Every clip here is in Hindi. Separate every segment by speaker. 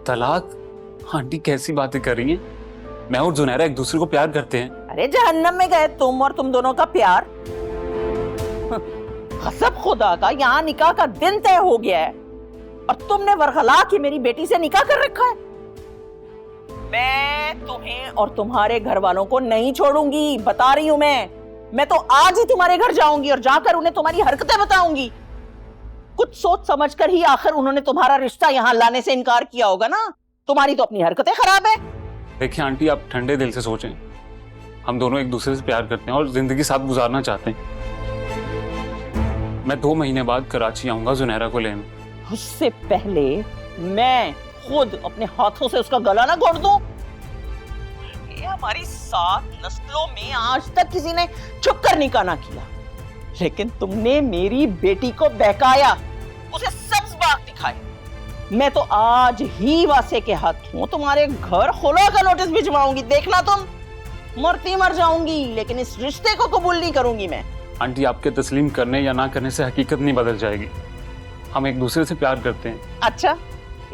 Speaker 1: तलाक? आंटी कैसी बातें कर रही हैं? मैं और जुनैरा एक दूसरे को प्यार करते हैं।
Speaker 2: अरे जहन्नम में गए तुम और तुम दोनों का प्यार। कसम खुदा का यहाँ निकाह का दिन तय हो गया है और तुमने वरगला की मेरी बेटी से निकाह कर रखा है। मैं तुम्हें और तुम्हारे घर वालों को नहीं छोड़ूंगी, बता रही हूं मैं तो आज ही तुम्हारे घर जाऊंगी और जाकर उन्हें तुम्हारी हरकतें बताऊंगी। कुछ सोच समझ कर ही आखिर उन्होंने तुम्हारा रिश्ता यहाँ लाने से इनकार किया होगा ना। तुम्हारी तो अपनी हरकतें खराब है।
Speaker 1: देखिए आंटी, आप ठंडे दिल से सोचें। हम दोनों एक दूसरे से प्यार करते हैं और जिंदगी साथ गुजारना चाहते हैं। मैं 2 महीने बाद कराची आऊंगा जुनैरा को लेने।
Speaker 2: उससे पहले मैं खुद अपने हाथों से उसका गला ना घोट दूं। ये हमारी 7 नस्लों में आज तक किसी ने छुप कर निकाह ना किया, लेकिन तुमने मेरी बेटी को बहकाया, उसे सब्ज बाग दिखाई। मैं तो आज ही वासे के हाथों तुम्हारे घर खुला का नोटिस भिजवाऊंगी। देखना तुम मरती मर जाऊंगी, लेकिन इस रिश्ते को कबूल नहीं करूंगी मैं।
Speaker 1: आंटी, आपके तस्लीम करने या ना करने से हकीकत नहीं बदल जाएगी। हम एक दूसरे से प्यार करते हैं।
Speaker 2: अच्छा,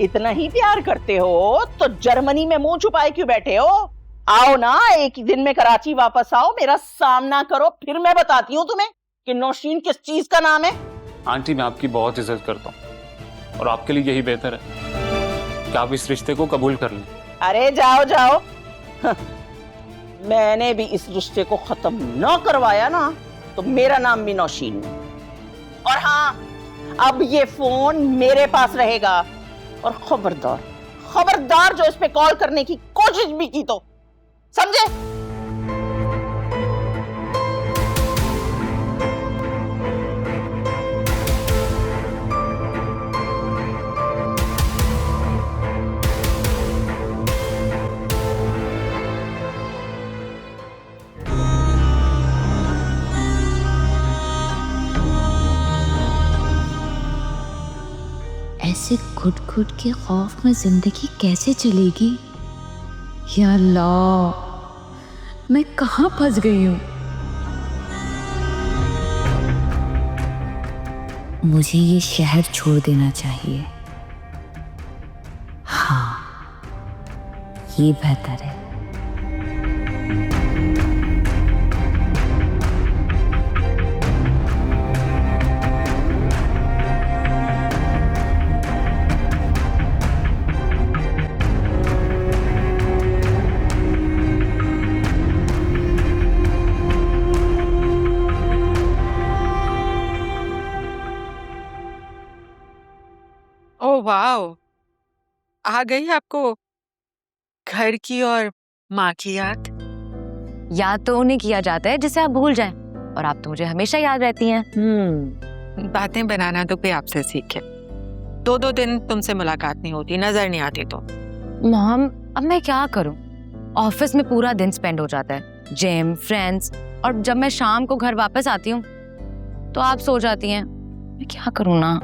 Speaker 2: इतना ही प्यार करते हो तो जर्मनी में मुंह छुपाए क्यों बैठे हो? आओ ना, एक ही दिन में कराची वापस आओ, मेरा सामना करो, फिर मैं बताती हूँ तुम्हें कि नौशीन किस चीज का नाम है।
Speaker 1: आंटी, मैं आपकी बहुत इज्जत करता हूँ और आपके लिए यही बेहतर है कि आप इस रिश्ते को कबूल कर लें।
Speaker 2: अरे जाओ जाओ। मैंने भी इस रिश्ते को खत्म न करवाया ना तो मेरा नाम भी नौशीन है। और हाँ, अब ये फोन मेरे पास रहेगा और खबरदार खबरदार जो इस पे कॉल करने की कोशिश भी की तो समझे।
Speaker 3: ऐसे घुट घुट के खौफ में जिंदगी कैसे चलेगी? या अल्लाह, मैं कहाँ फंस गई हूँ? मुझे ये शहर छोड़ देना चाहिए। हाँ, ये बेहतर है।
Speaker 4: ओह वाओ, आ गई आपको घर की और माँ की याद?
Speaker 5: याद तो उन्हें किया जाता है जिसे आप भूल जाएं, और आप तो मुझे हमेशा याद रहती हैं।
Speaker 4: बातें बनाना तो कोई आपसे सीखे। 2-2 दिन तुमसे मुलाकात नहीं होती, नजर नहीं आती तो।
Speaker 5: मॉम, अब मैं क्या करूं? ऑफिस में पूरा दिन स्पेंड हो जाता है, जिम, फ्रेंड्स, और जब मैं शाम को घर वापस आती हूँ तो आप सो जाती हैं। मैं क्या करूँ ना।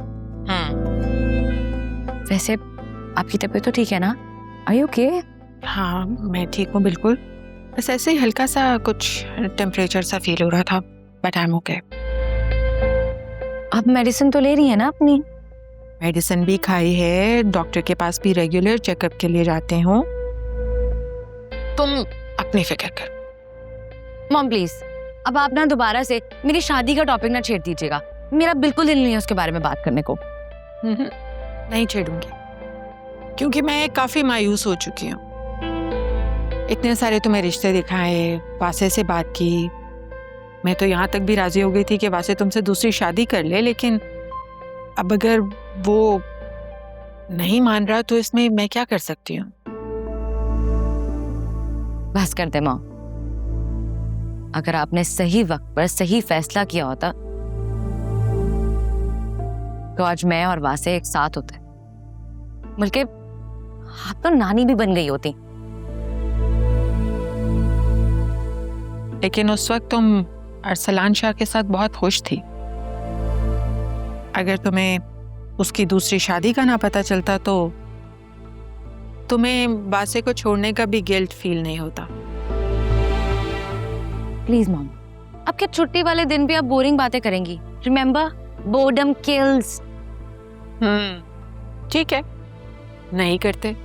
Speaker 5: वैसे आपकी तबीयत तो ठीक है ना? Are you okay?
Speaker 4: हाँ, मैं ठीक हूँ बिल्कुल। बस ऐसे ही हल्का सा कुछ टेम्परेचर सा फील हो रहा था, बट आई एम ओके।
Speaker 5: आप मेडिसिन तो ले रही हैं ना अपनी?
Speaker 4: मेडिसिन भी खाई है, डॉक्टर के पास भी रेगुलर चेकअप के लिए जाते हो। तुम अपनी फिक्र कर।
Speaker 5: मॉम प्लीज, अब आप ना दोबारा से मेरी शादी का टॉपिक ना छेड़ दीजिएगा। मेरा बिल्कुल दिल नहीं है उसके बारे में बात करने को।
Speaker 4: नहीं छेड़ूंगी, क्योंकि मैं काफी मायूस हो चुकी हूँ। इतने सारे तुम्हें रिश्ते दिखाए, वासे से बात की, मैं तो यहाँ तक भी राजी हो गई थी कि वासे तुमसे दूसरी शादी कर ले, लेकिन अब अगर वो नहीं मान रहा तो इसमें मैं क्या कर सकती हूँ?
Speaker 5: बस कर दे माँ। अगर आपने सही वक्त पर सही फैसला किया होता तो आज मैं और वासे एक साथ होते, बल्कि आप तो नानी भी बन गई होती।
Speaker 4: लेकिन उस वक्त तुम अरसलान शाह के साथ बहुत खुश थी। अगर तुम्हें उसकी दूसरी शादी का ना पता चलता तो तुम्हें वासे को छोड़ने का भी गिल्ट फील नहीं होता।
Speaker 5: प्लीज मॉम, अब क्या छुट्टी वाले दिन भी आप बोरिंग बातें करेंगी? Remember, boredom kills.
Speaker 4: ठीक है, नहीं करते,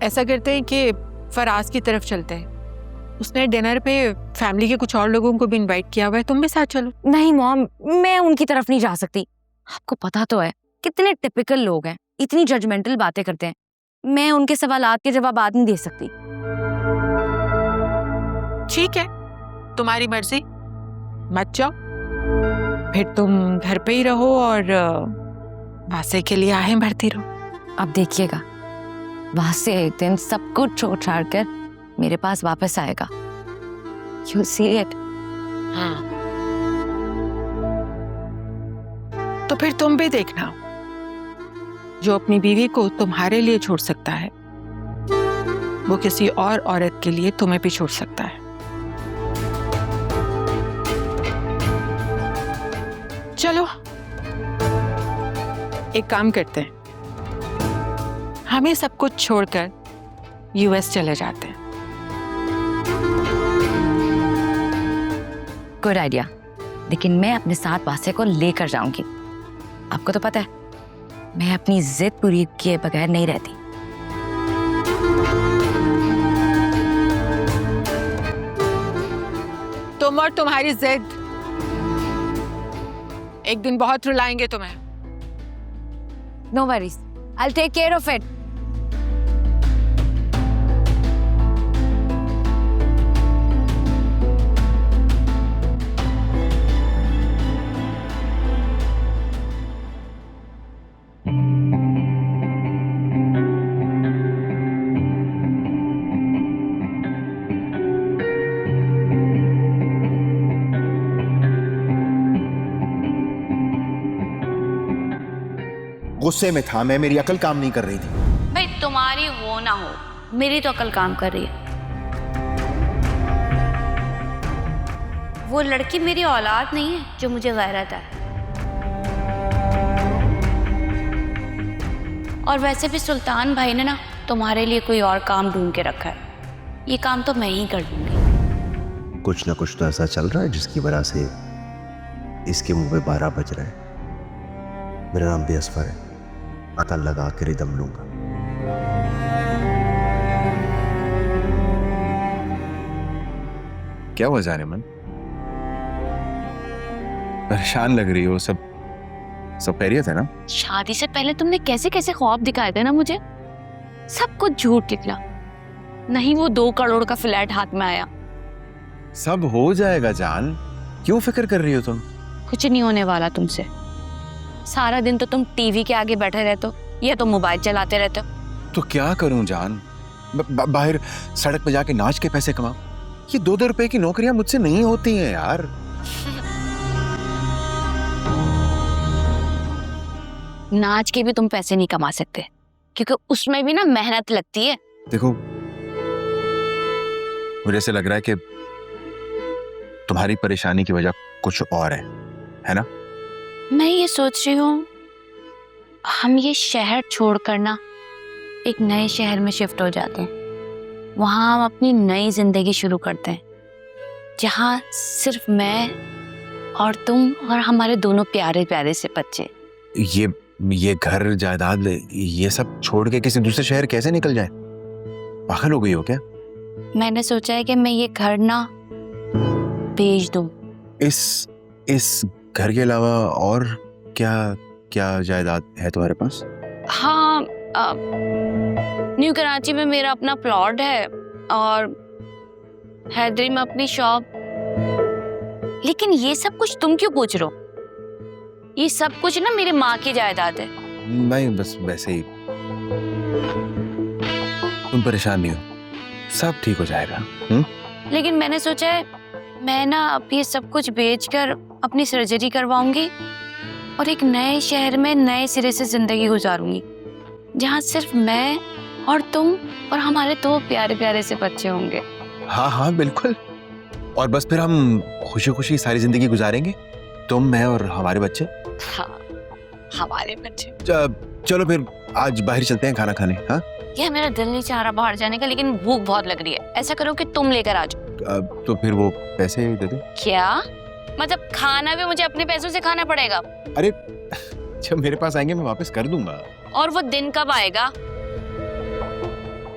Speaker 4: ऐसा करते हैं कि फराज की तरफ चलते हैं। उसने डिनर पे फैमिली के कुछ और लोगों को भी इनवाइट किया हुआ है, तुम भी साथ चलो।
Speaker 5: नहीं मॉम, मैं उनकी तरफ नहीं जा सकती। आपको पता तो है कितने टिपिकल लोग हैं, इतनी जजमेंटल बातें करते हैं। मैं उनके सवालात के जवाब नहीं दे सकती।
Speaker 4: ठीक है, तुम्हारी मर्जी, मत जाओ। फिर तुम घर पे ही रहो और वासे के लिए आहें भरती रहो।
Speaker 5: अब देखिएगा, वासे एक दिन सब कुछ छोड़ छाड़ कर मेरे पास वापस आएगा। You'll see it.
Speaker 4: हाँ, तो फिर तुम भी देखना, जो अपनी बीवी को तुम्हारे लिए छोड़ सकता है वो किसी और औरत के लिए तुम्हें भी छोड़ सकता है। चलो एक काम करते हैं, हमें सब कुछ छोड़कर यूएस चले जाते हैं।
Speaker 5: गुड आइडिया, लेकिन मैं अपने साथ वासे को लेकर जाऊंगी। आपको तो पता है मैं अपनी जिद पूरी किए बगैर नहीं रहती।
Speaker 4: तुम और तुम्हारी जिद एक दिन बहुत रुलाएंगे तुम्हें।
Speaker 5: No worries, I will take care of it.
Speaker 6: गुस्से में था मैं, मेरी अकल काम नहीं कर रही थी।
Speaker 7: भाई तुम्हारी हो ना हो, मेरी तो अकल काम कर रही है। वो लड़की मेरी औलाद नहीं है जो मुझे गैरत है। और वैसे भी सुल्तान भाई ने ना तुम्हारे लिए कोई और काम ढूंढ के रखा है, ये काम तो मैं ही कर दूंगी।
Speaker 6: कुछ ना कुछ तो ऐसा चल रहा है जिसकी वजह से इसके मुंह में 12 बज रहे हैं। मेरा नाम भी असफर है, पता लगा कर ही दम लूंगा।
Speaker 8: क्या हुआ जानेमन? परेशान लग रही हो। सब खैरियत है ना?
Speaker 7: शादी से पहले तुमने कैसे कैसे ख्वाब दिखाए थे ना मुझे, सब कुछ झूठ निकला। नहीं वो 2 करोड़ का फ्लैट हाथ में आया।
Speaker 8: सब हो जाएगा जान, क्यों फिक्र कर रही हो तुम?
Speaker 7: कुछ नहीं होने वाला तुमसे। सारा दिन तो तुम टीवी के आगे बैठे रहते हो या तो मोबाइल चलाते रहते हो।
Speaker 8: तो क्या करूं जान, बाहर सड़क पे जाके नाच के पैसे कमाऊं? ये 2-2 रुपए की नौकरियां मुझसे नहीं होती हैं यार।
Speaker 7: नाच के भी तुम पैसे नहीं कमा सकते, क्योंकि उसमें भी ना मेहनत लगती है।
Speaker 8: देखो, मुझे ऐसे लग रहा है कि तुम्हारी परेशानी की वजह कुछ और है ना?
Speaker 7: मैं ये सोच रही हूँ हम ये शहर छोड़कर ना एक नए शहर में शिफ्ट हो जाते हैं। वहाँ हम अपनी नई जिंदगी शुरू करते हैं, जहाँ सिर्फ मैं और तुम और हमारे दोनों प्यारे प्यारे से बच्चे।
Speaker 8: ये घर जायदाद ये सब छोड़ के किसी दूसरे शहर कैसे निकल जाए? पागल हो गई हो क्या?
Speaker 7: मैंने सोचा है कि मैं ये घर ना बेच दूं।
Speaker 8: इस घर के अलावा और क्या क्या जायदाद है तुम्हारे पास?
Speaker 7: हाँ, न्यू कराची में मेरा अपना प्लॉट है और हैदरी में अपनी शॉप। लेकिन ये सब कुछ तुम क्यों पूछ रहे हो? ये सब कुछ ना मेरी माँ की जायदाद है।
Speaker 8: नहीं, बस वैसे ही। तुम परेशान नहीं हो, सब ठीक हो जाएगा।
Speaker 7: लेकिन मैंने सोचा है मैं ना अब ये सब कुछ बेचकर अपनी सर्जरी करवाऊंगी और एक नए शहर में नए सिरे से जिंदगी गुजारूंगी, जहाँ सिर्फ मैं और तुम और हमारे 2 प्यारे प्यारे से बच्चे होंगे।
Speaker 8: हाँ बिल्कुल। और बस फिर हम खुशी खुशी सारी जिंदगी गुजारेंगे, तुम, मैं और हमारे बच्चे।
Speaker 7: हाँ, हमारे बच्चे।
Speaker 8: चलो फिर आज बाहर चलते हैं खाना खाने। हाँ,
Speaker 7: ये मेरा दिल नहीं चाह रहा बाहर जाने का, लेकिन भूख बहुत लग रही है। ऐसा करो कि तुम लेकर आ जाओ।
Speaker 8: तो फिर वो पैसे दे दे।
Speaker 7: क्या मतलब? खाना भी मुझे अपने पैसों से खाना पड़ेगा?
Speaker 8: अरे जब मेरे पास आएंगे मैं वापस कर दूंगा।
Speaker 7: और वो दिन कब आएगा?